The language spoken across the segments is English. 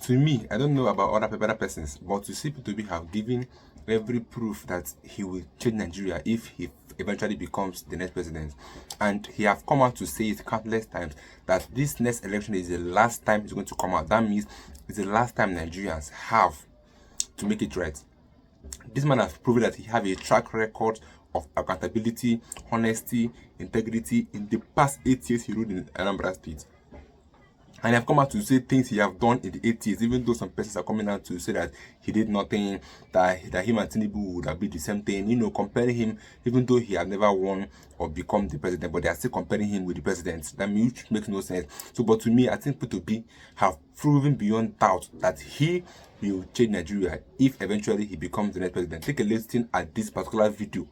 to me, I don't know about other persons, but to see P2B have given every proof that he will change Nigeria if he eventually becomes the next president. And he have come out to say it countless times that this next election is the last time he's going to come out. That means it's the last time Nigerians have to make it right. This man has proven that he have a track record of accountability, honesty, integrity in the past 8 years he ruled in Anambra State. And I've come out to say things he have done in the 8 years, even though some persons are coming out to say that he did nothing, that him and Tinubu would have been the same thing, comparing him, even though he had never won or become the president, but they are still comparing him with the president. That which makes no sense. So, but to me, I think P2B have proven beyond doubt that he will change Nigeria if eventually he becomes the next president. Take a listen at this particular video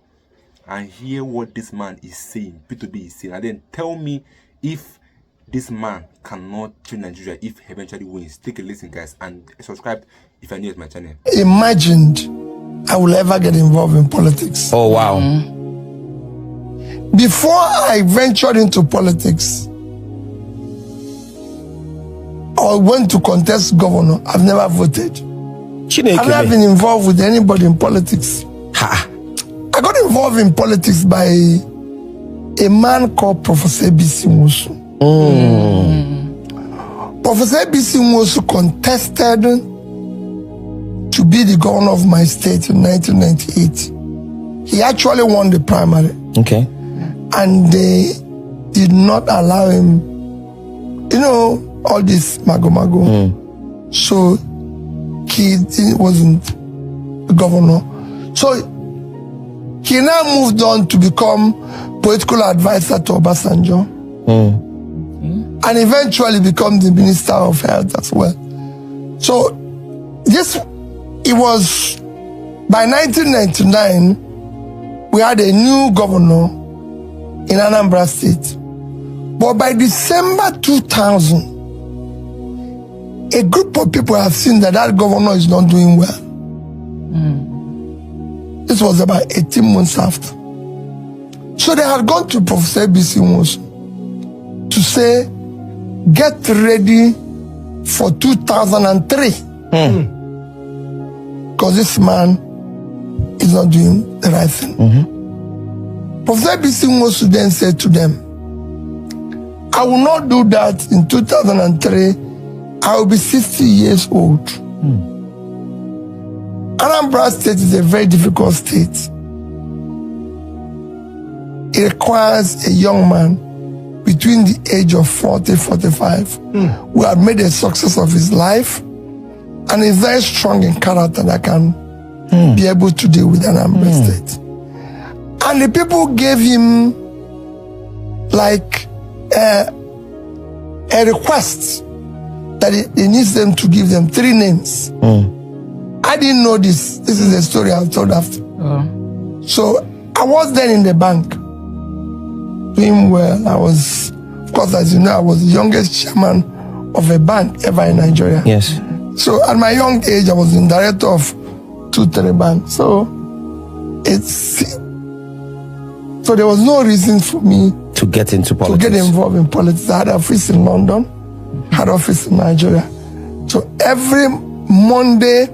and hear what this man is saying, P2B is saying, and then tell me if this man cannot change Nigeria if he eventually wins. Take a listen, guys, and subscribe if you're new to my channel. Imagined I will ever get involved in politics. Oh, wow. Before I ventured into politics or went to contest governor, I've never voted. I've never been involved with anybody in politics. I got involved in politics by a man called Professor A.B.C. Nwosu. Professor A.B.C. Nwosu contested to be the governor of my state in 1998. He actually won the primary. Okay. And they did not allow him, all this mago. So he wasn't the governor. So he now moved on to become political advisor to Obasanjo. And eventually become the Minister of Health as well. So it was by 1999 we had a new governor in Anambra State. But by December 2000, a group of people have seen that governor is not doing well. This was about 18 months after. So they had gone to Professor A.B.C. Nwosu to say, get ready for 2003. Because this man is not doing the right thing. Professor A.B.C. Nwosu then said to them, I will not do that in 2003. I will be 60 years old. Anambra State is a very difficult state. It requires a young man between the age of 40, 45, who had made a success of his life and is very strong in character that can be able to deal with Anambra State. And the people gave him like a request that he needs them to give them 3 names. I didn't know this. This is a story I've told after. So I was then in the bank, doing well. I was, of course, as you know, I was the youngest chairman of a bank ever in Nigeria. Yes. So at my young age, I was the director of 2-3 banks. So there was no reason for me to get into politics, to get involved in politics. I had an office in London, had an office in Nigeria. So every Monday,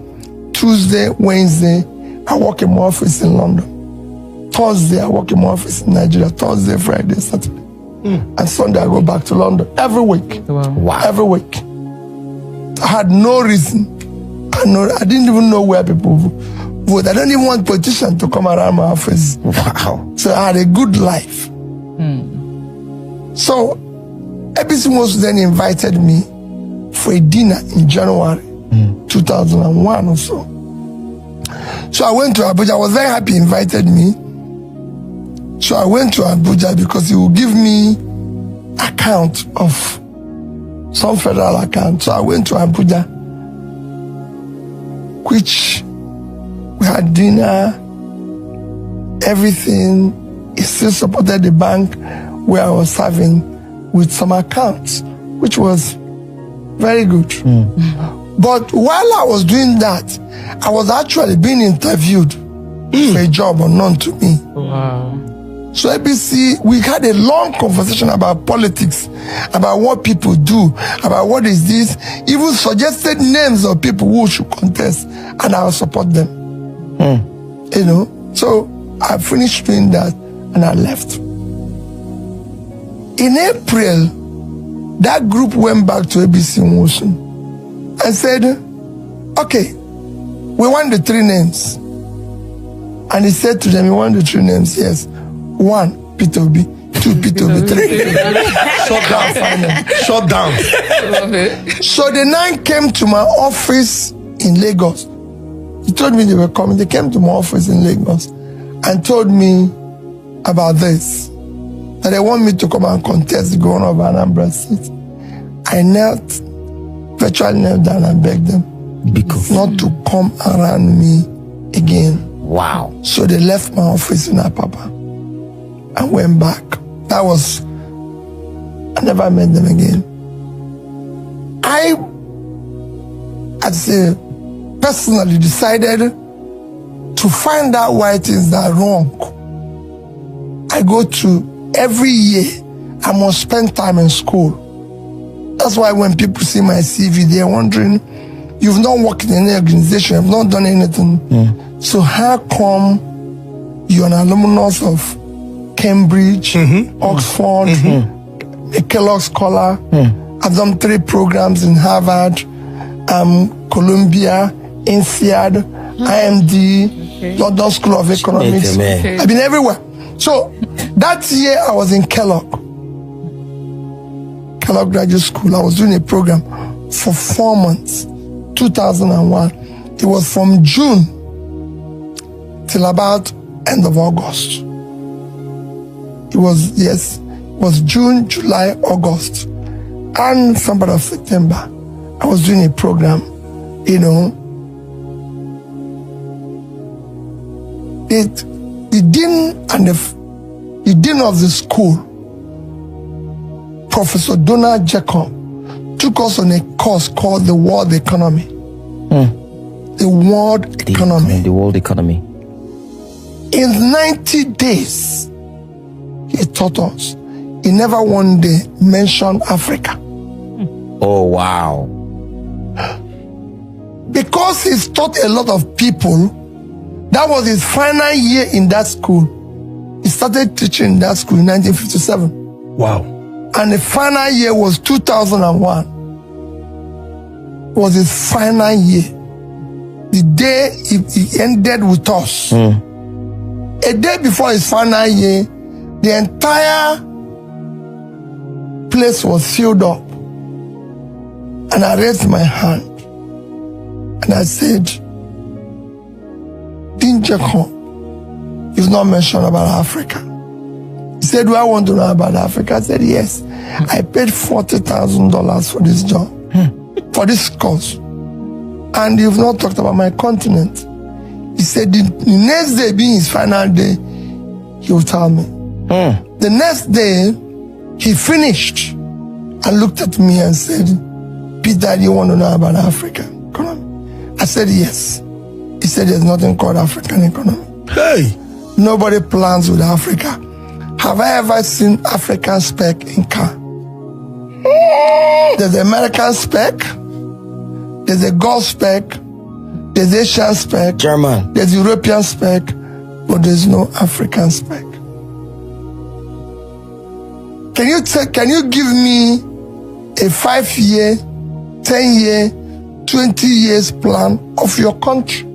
Tuesday, Wednesday, I work in my office in London. Thursday, I work in my office in Nigeria. Thursday, Friday, Saturday. And Sunday, I go back to London every week. Wow. Every week. I had no reason. I didn't even know where people vote. I don't even want politicians to come around my office. Wow. So I had a good life. So A.B.C. Nwosu then invited me for a dinner in January 2001 or so. So I went to Abuja. I was very happy he invited me. So I went to Abuja because he would give me account of some federal account. So I went to Abuja, which we had dinner, everything. He still supported the bank where I was serving with some accounts, which was very good. But while I was doing that, I was actually being interviewed for a job unknown to me. So ABC, we had a long conversation about politics, about what people do, about what is this, even suggested names of people who should contest, and I'll support them. You know, so I finished doing that and I left. In April, that group went back to ABC in Wilson and said, okay, we want the 3 names. And he said to them, you want the 3 names? Yes. 1, Peter Obi. 2, Peter Obi. 3. Shut down, finally. Shut down. So the 9 came to my office in Lagos. He told me they were coming. They came to my office in Lagos and told me about this, that they want me to come and contest the governor of Anambra State. I virtually knelt down and begged them not to come around me again. Wow. So they left my office in Apapa and went back. I never met them again. I personally decided to find out why things are wrong. I go to every year, I must spend time in school. That's why when people see my CV, they're wondering, you've not worked in any organization, you've not done anything. So how come you're an alumnus of Cambridge, Oxford, a Kellogg Scholar? I've done 3 programs in Harvard, Columbia, INSEAD, IMD, London School of Economics. I've been everywhere. So that year I was in Kellogg Graduate School. I was doing a program for 4 months, 2001. It was from June till about end of August. It was June, July, August, and some part of September. I was doing a program, you know. The dean of the school, Professor Donald Jacob, took us on a course called the World Economy. The World Economy. The World Economy. In 90 days, he taught us. He never one day mentioned Africa. Oh, wow. Because he's taught a lot of people, that was his final year in that school. He started teaching in that school in 1957. Wow. And the final year was 2001. It was his final year. The day he ended with us. A day before his final year, the entire place was filled up. And I raised my hand and I said, Dean Jacob, you've not mentioned about Africa. He said, do I want to know about Africa? I said, yes. I paid $40,000 for this job, for this course. And you've not talked about my continent. He said, the next day being his final day, he will tell me. The next day, he finished and looked at me and said, Peter, do you want to know about Africa economy? I said, yes. He said, there's nothing called African economy. Hey! Nobody plans with Africa. Have I ever seen African spec in car? There's the American spec, there's the Gulf spec, there's the Asian spec, German, there's European spec, but there's no African spec. Can you give me a 5-year, 10-year, 20 years plan of your country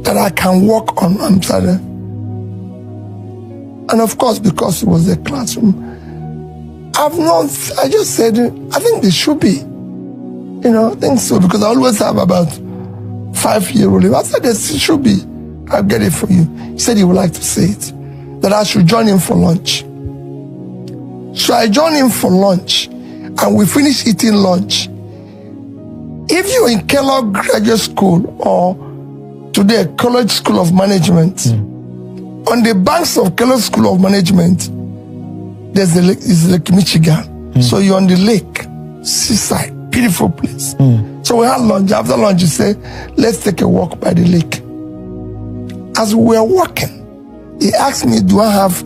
that I can work on? I'm sorry. And of course, because it was a classroom, I just said, I think they should be. You know, I think so, because I always have about 5-year rule. I said, there should be. I'll get it for you. He said he would like to say it, that I should join him for lunch. So I joined him for lunch, and we finished eating lunch. If you're in Kellogg Graduate School, or today, College School of Management, on the banks of Kellogg School of Management, there's Lake Michigan. So you're on the lake, seaside, beautiful place. So we had lunch. After lunch, he said, let's take a walk by the lake. As we were walking, He asked me, do I have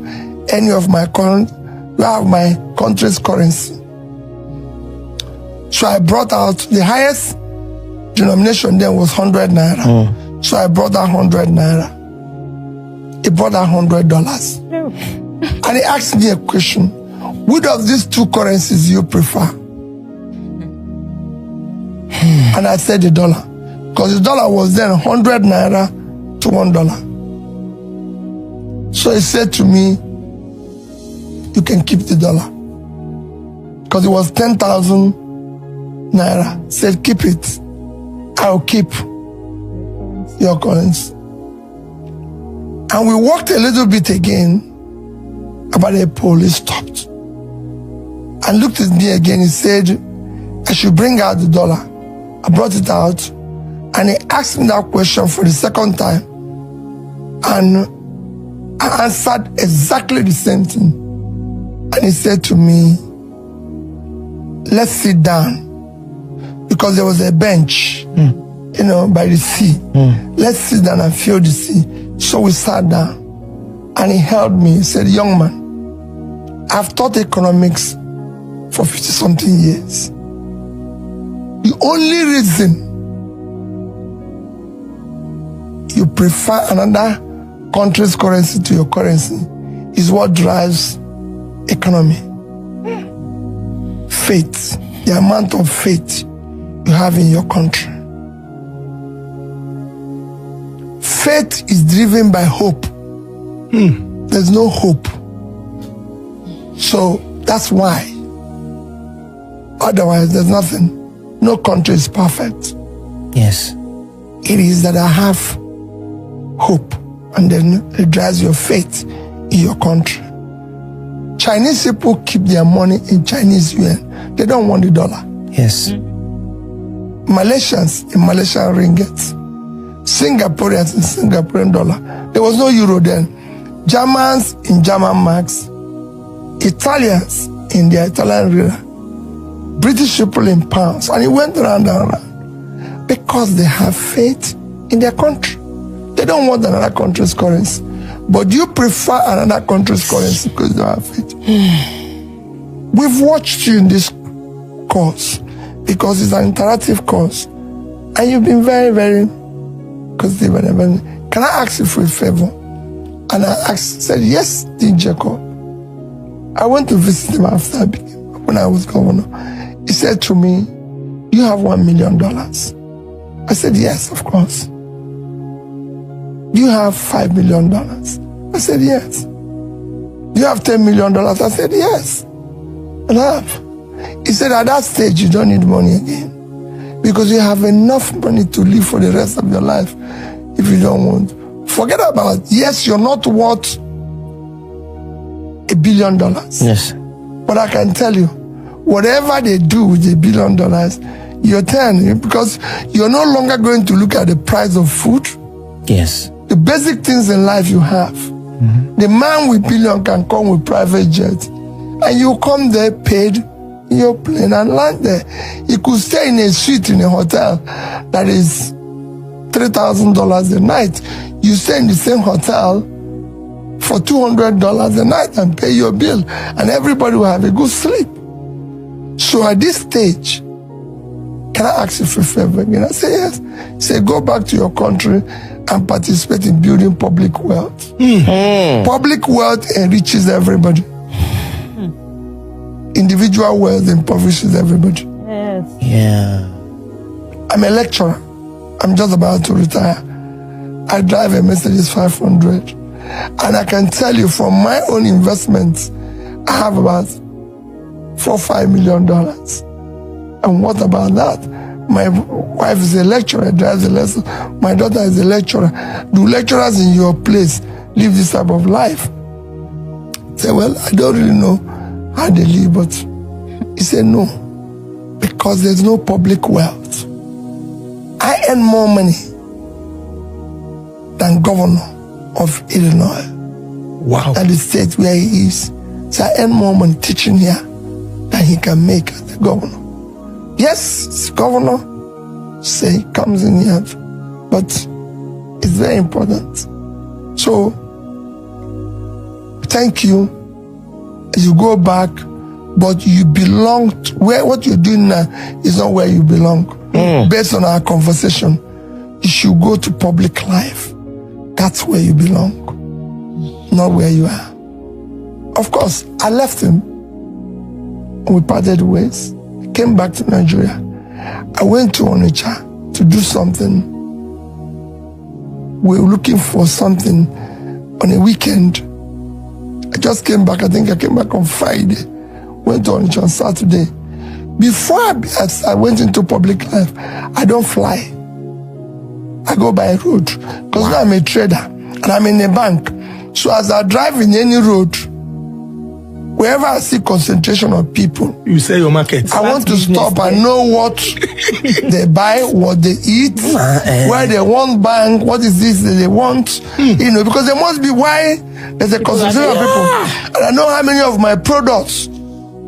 any of my country's currency? So I brought out the highest denomination then was 100 naira. So I brought out 100 naira. He brought out $100. And he asked me a question. Which of these two currencies do you prefer? And I said the dollar. Because the dollar was then 100 naira to $1. So he said to me, you can keep the dollar. Because it was 10,000 naira. He said, keep it. I'll keep your currency. And we walked a little bit again. About a pole, he stopped and looked at me again. He said, I should bring out the dollar. I brought it out, and he asked me that question for the second time, and I answered exactly the same thing. And he said to me, let's sit down, because there was a bench, by the sea. Let's sit down and feel the sea. So we sat down, and he held me. He said, young man, I've taught economics for 50-something years. The only reason you prefer another country's currency to your currency is what drives economy. Faith, the amount of faith you have in your country. Faith is driven by hope. There's no hope. So that's why. Otherwise, there's nothing. No country is perfect. Yes. It is that I have hope, and then it drives your faith in your country. Chinese people keep their money in Chinese yuan. They don't want the dollar. Yes. Malaysians in Malaysian ringgit. Singaporeans in Singaporean dollar. There was no euro then. Germans in German marks. Italians in their Italian lira. British people in pounds. And it went round and round. Because they have faith in their country. They don't want another country's currency. But you prefer another country's currency because they have faith. We've watched you in this course because it's an interactive course. And you've been very, very positive. Can I ask you for a favor? And I said, yes, Dean Jacob. I went to visit him after when I was governor. He said to me, you have $1 million. I said, yes, of course. Do you have $5 million? I said, yes. Do you have $10 million? I said, yes. I have. He said, at that stage, you don't need money again. Because you have enough money to live for the rest of your life if you don't want. Forget about it. Yes, you're not worth $1 billion. Yes. But I can tell you, whatever they do with $1 billion, you're turning, because you're no longer going to look at the price of food. Yes. The basic things in life you have. The man with billion can come with private jet, and you come there paid in your plane and land there. You could stay in a suite in a hotel that is $3,000 a night. You stay in the same hotel for $200 a night and pay your bill, and everybody will have a good sleep. So at this stage, can I ask you for a favor again? I say yes. He said, go back to your country and participate in building public wealth. Public wealth enriches everybody. Individual wealth impoverishes everybody. Yes. Yeah. I'm a lecturer. I'm just about to retire. I drive a Mercedes 500. And I can tell you from my own investments, I have about $4-5 million. And what about that? My wife is a lecturer, drives a lesson. My daughter is a lecturer. Do lecturers in your place live this type of life? I said, well, I don't really know how they live, but he said no, because there's no public wealth. I earn more money than governor of Illinois. Wow. At the state where he is. So I earn more money teaching here than he can make as the governor. Yes, governor say he comes in here, but it's very important. So thank you. You go back, but you belong to where what you're doing now is not where you belong. Based on our conversation, you should go to public life. That's where you belong, not where you are. Of course, I left him. We parted ways. I came back to Nigeria. I went to Onitsha to do something. We were looking for something on a weekend. I just came back. I think I came back on Friday. Went to Onitsha on Saturday. Before I went into public life, I don't fly. I go by road. Because now I'm a trader and I'm in a bank. So as I drive in any road, wherever I see concentration of people, You say your market. I want to stop and know what they buy, what they eat, where they want bank, what is this that they want, you know, because there must be why there's a concentration of people. And I know how many of my products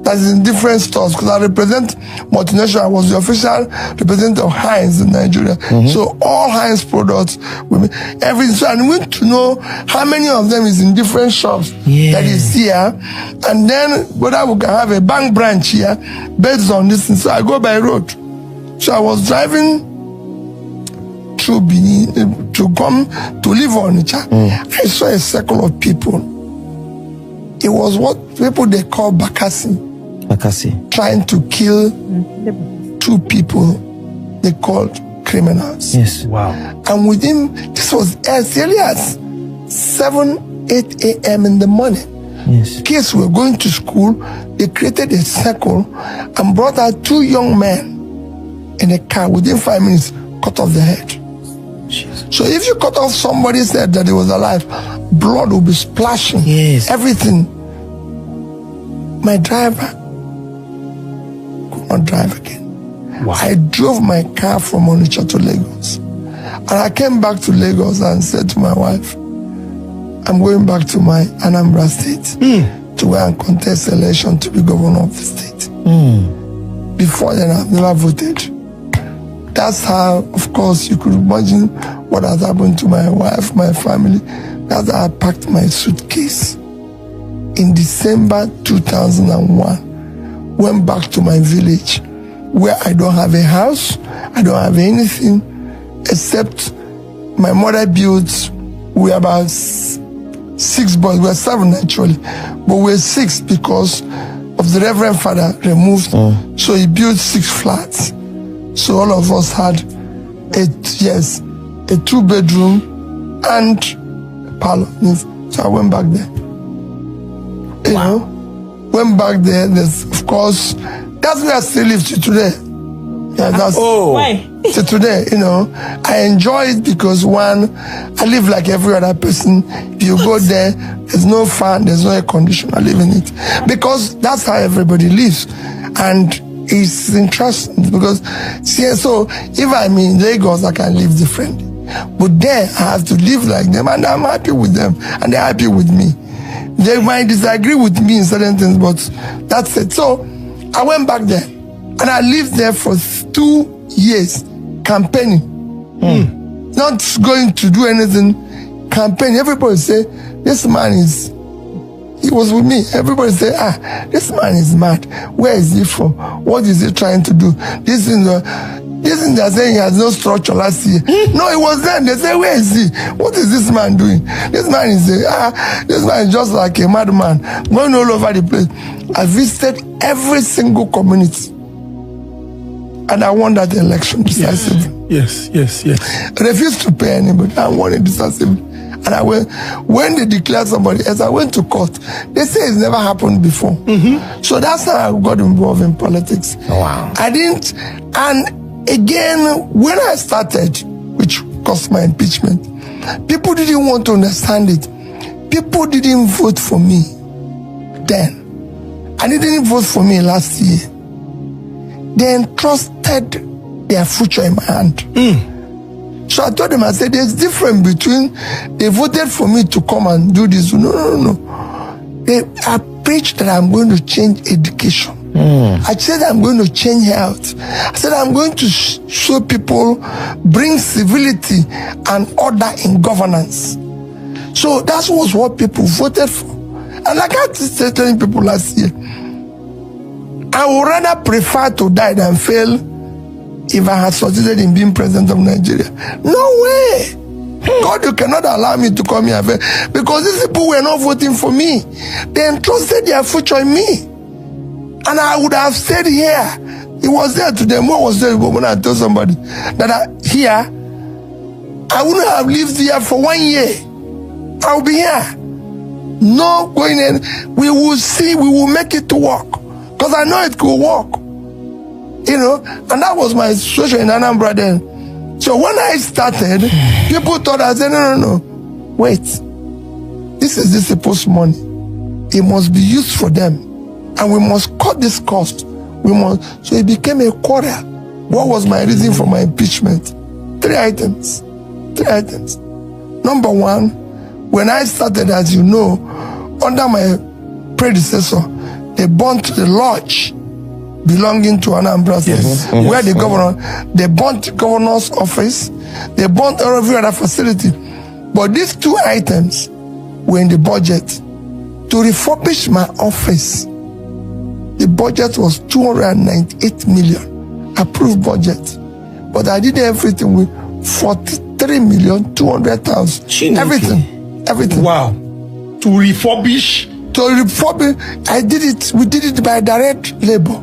that is in different stores, because I represent multinational. I was the official representative of Heinz in Nigeria. So all Heinz products, everything. So I need to know how many of them is in different shops that is here. And then whether we can have a bank branch here based on this. So I go by road. So I was driving through Benin to come to live on Onitsha. I saw a circle of people. It was what people they call Bakassi. Trying to kill 2 people they called criminals. Yes. Wow. And within, this was as early as 7, 8 a.m. in the morning. Yes. Kids were going to school. They created a circle and brought out 2 young men in a car. Within 5 minutes, cut off the head. Jesus. So if you cut off somebody's head that he was alive, blood will be splashing. Yes. Everything. My driver could not drive again. Wow. I drove my car from Onitsha to Lagos. And I came back to Lagos and said to my wife, I'm going back to my Anambra state to go and contest election to be governor of the state. Before then, I've never voted. That's how, of course, you could imagine what has happened to my wife, my family. That's how I packed my suitcase. In December 2001, went back to my village where I don't have a house, I don't have anything except my mother built. We were about 6 boys, we were 7 actually, but we were 6 because of the Reverend Father removed, so he built 6 flats. So all of us had a 2-bedroom and a parlor. So I went back there. You know, went back there. There's, of course, that's where I still live to today. Yeah, that's Why? to today. You know, I enjoy it because one, I live like every other person. If you go there, there's no fan, there's no air conditioner. I live in it because that's how everybody lives, and it's interesting because see, so if I'm in Lagos, I can live differently, but there I have to live like them, and I'm happy with them, and they're happy with me. They might disagree with me in certain things, but that's it. So I went back there and I lived there for 2 years campaigning. Not going to do anything, campaigning. Everybody say, this man is, he was with me. Everybody say, this man is mad. Where is he from? What is he trying to do? This thing they're saying he has no structure last year. No, it was then. They say, where is he? What is this man doing? This man is this man is just like a madman, going all over the place. I visited every single community. And I won that election decisively. Yes. I refused to pay anybody. I won it decisively. And I went, when they declared somebody else, I went to court. They say it's never happened before. So that's how I got involved in politics. Wow. I didn't, and again, when I started, which caused my impeachment, people didn't want to understand it. People didn't vote for me then. And they didn't vote for me last year. They entrusted their future in my hand. So I told them, I said, there's difference between they voted for me to come and do this. No. I preached that I'm going to change education. I said I'm going to change health. I said I'm going to show people, bring civility and order in governance. So that was what people voted for. And like I said telling people last year, I would rather prefer to die than fail if I had succeeded in being president of Nigeria. No way. God, you cannot allow me to come here and fail. Because these people were not voting for me. They entrusted their future in me. And I would have stayed here. It was there to them. What was there when I told somebody that here, I wouldn't have lived here for 1 year. I'll be here. No going in. We will see. We will make it to work. Because I know it could work. You know, and that was my situation in Anambra then. So when I started, people thought I said, no. Wait. This is disciples' money. It must be used for them. And we must cut this cost. We must. So it became a quarrel. What was my reason for my impeachment? 3 items. 3 items. Number one, when I started, as you know, under my predecessor, they burnt the lodge belonging to Anambra State, where the governor, they burnt the governor's office, they burnt every other facility. But these 2 items were in the budget. To refurbish my office, the budget was 298 million, approved budget. But I did everything with 43,200,000. Everything. Wow. To refurbish? I did it. We did it by direct labor.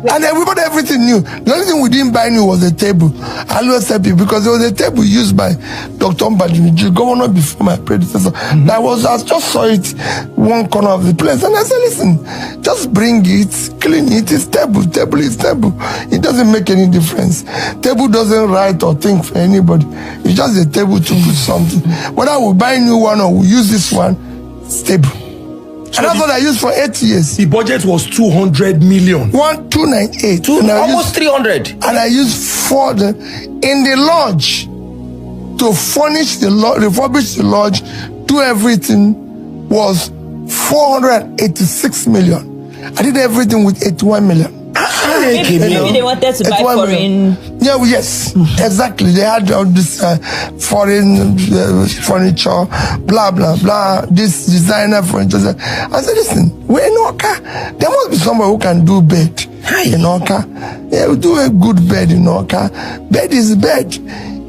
And everybody, everything new. The only thing we didn't buy new was a table. I always tell people, because there was a table used by Dr. Mbadimiji, governor before my predecessor. I just saw it one corner of the place. And I said, listen, just bring it, clean it. It's table. Table is table. It doesn't make any difference. Table doesn't write or think for anybody. It's just a table to put something. Whether we buy a new one or we use this one, it's table. So and that's what I used for 8 years. The budget was 200 million. 298. Almost 300. And I used in the lodge to furnish the lodge, refurbish the lodge, do everything was 486 million. I did everything with 81 million. Maybe they wanted to buy foreign. Yeah, yes, exactly. They had all this foreign furniture, blah, blah, blah, this designer furniture. I said, listen, we're in Oka. There must be somebody who can do bed in Oka. Yeah, we do a good bed in Oka. Bed is bed.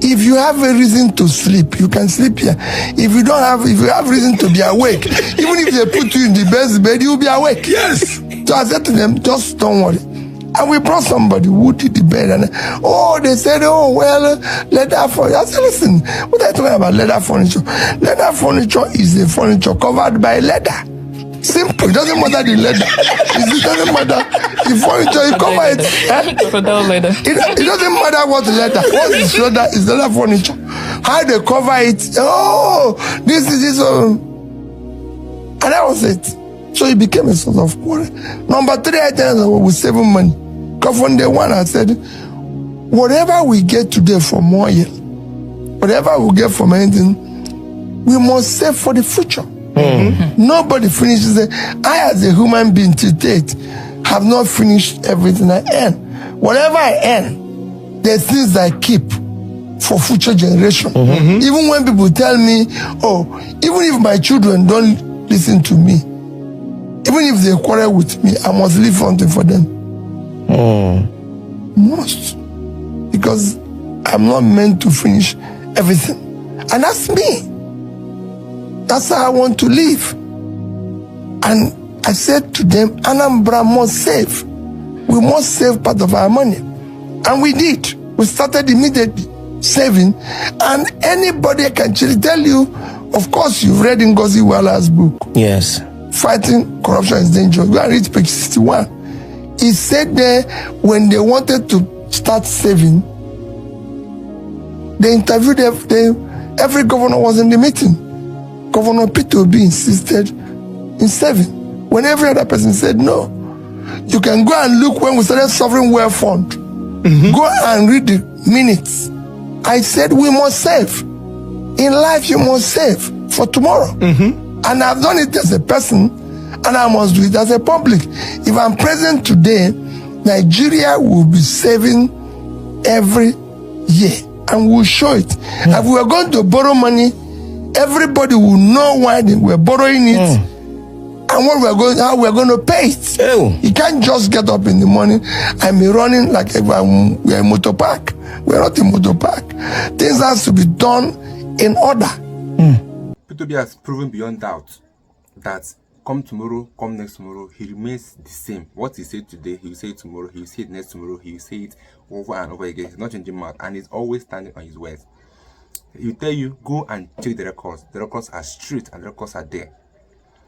If you have a reason to sleep, you can sleep here. If you have reason to be awake, even if they put you in the best bed, you'll be awake. Yes. So I said to them, just don't worry. And we brought somebody who did the bed. And they said, leather furniture. I said, listen, what are you talking about leather furniture? Leather furniture is a furniture covered by leather. Simple. It doesn't matter the leather. It doesn't matter the furniture. You cover it. It doesn't matter what leather. What is leather? Is leather furniture. How they cover it. This is this. And that was it. So it became a sort of quarrel. Number 3 items we saving money. Because from day one I said, whatever we get today from oil, whatever we get from anything, we must save for the future. Nobody finishes it. I, as a human being to date, have not finished everything I earn. Whatever I earn, there's things I keep for future generation. Even when people tell me, even if my children don't listen to me, even if they quarrel with me, I must leave something for them. Must. Because I'm not meant to finish everything. And that's me. That's how I want to live. And I said to them, Anambra must save. We must save part of our money. And we did. We started immediately saving. And anybody can actually tell you, of course, you've read Ngozi Wala's book. Yes. Fighting Corruption is Dangerous. Go and read page 61. He said there, when they wanted to start saving, they interviewed every governor was in the meeting. Governor Peter Obi insisted in saving, when every other person said no. You can go and look when we started Sovereign Wealth Fund. Go and read the minutes. I said we must save. In life, you must save for tomorrow. And I've done it as a person, and I must do it as a public. If I'm present today, Nigeria will be saving every year, and we'll show it. If we are going to borrow money, everybody will know why we're borrowing it, and what how we're going to pay it. Oh. You can't just get up in the morning and be running like we're a motor park. We're not a motor park. Things has to be done in order. P2B has proven beyond doubt that come tomorrow, come next tomorrow, he remains the same. What he said today, he will say it tomorrow, he will say it next tomorrow, he will say it over and over again. He's not changing mouth, and he's always standing on his words. He'll tell you, go and check the records. The records are straight and the records are there.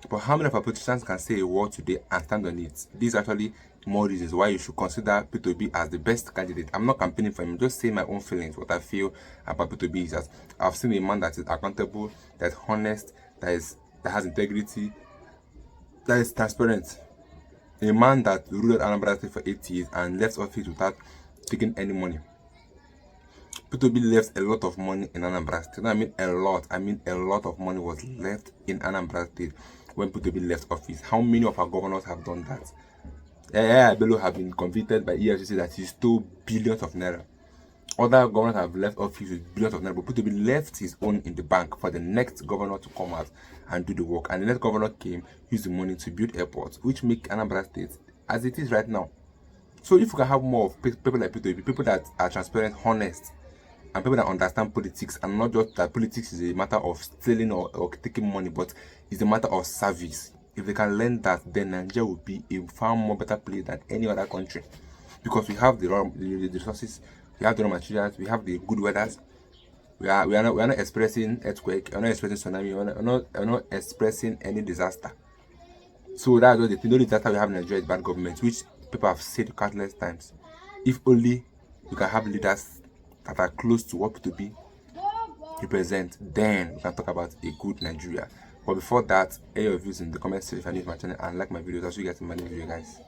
But how many of our politicians can say a word today and stand on it? These are actually more reasons why you should consider P2B as the best candidate. I'm not campaigning for him, I'm just saying my own feelings. What I feel about P2B is that I've seen a man that is accountable, that is honest, that has integrity, that is transparent. A man that ruled Anambra State for 8 years and left office without taking any money. P2B left a lot of money in Anambra State. I mean a lot. I mean a lot of money was left in Anambra State when P2B left office. How many of our governors have done that? Bello have been convicted by EFCC that he stole billions of naira. Other governors have left office with billions of naira, but P2B left his own in the bank for the next governor to come out and do the work. And the next governor came, used the money to build airports, which make Anambra State as it is right now. So if we can have more of people like P2B, people that are transparent, honest, and people that understand politics, and not just that politics is a matter of stealing or taking money, but it's a matter of service. If they can learn that, then Nigeria will be a far more better place than any other country, because we have the resources, we have the raw materials, we have the good weathers. We are not expressing earthquake, we are not expressing tsunami, we are not expressing any disaster. So that's what the only disaster we have in Nigeria is bad government, which people have said countless times. If only we can have leaders that are close to what P2B represent, then we can talk about a good Nigeria. But before that, air your views in the comment section if you're new to my channel, and like my videos. I'll see you guys in my next video, guys.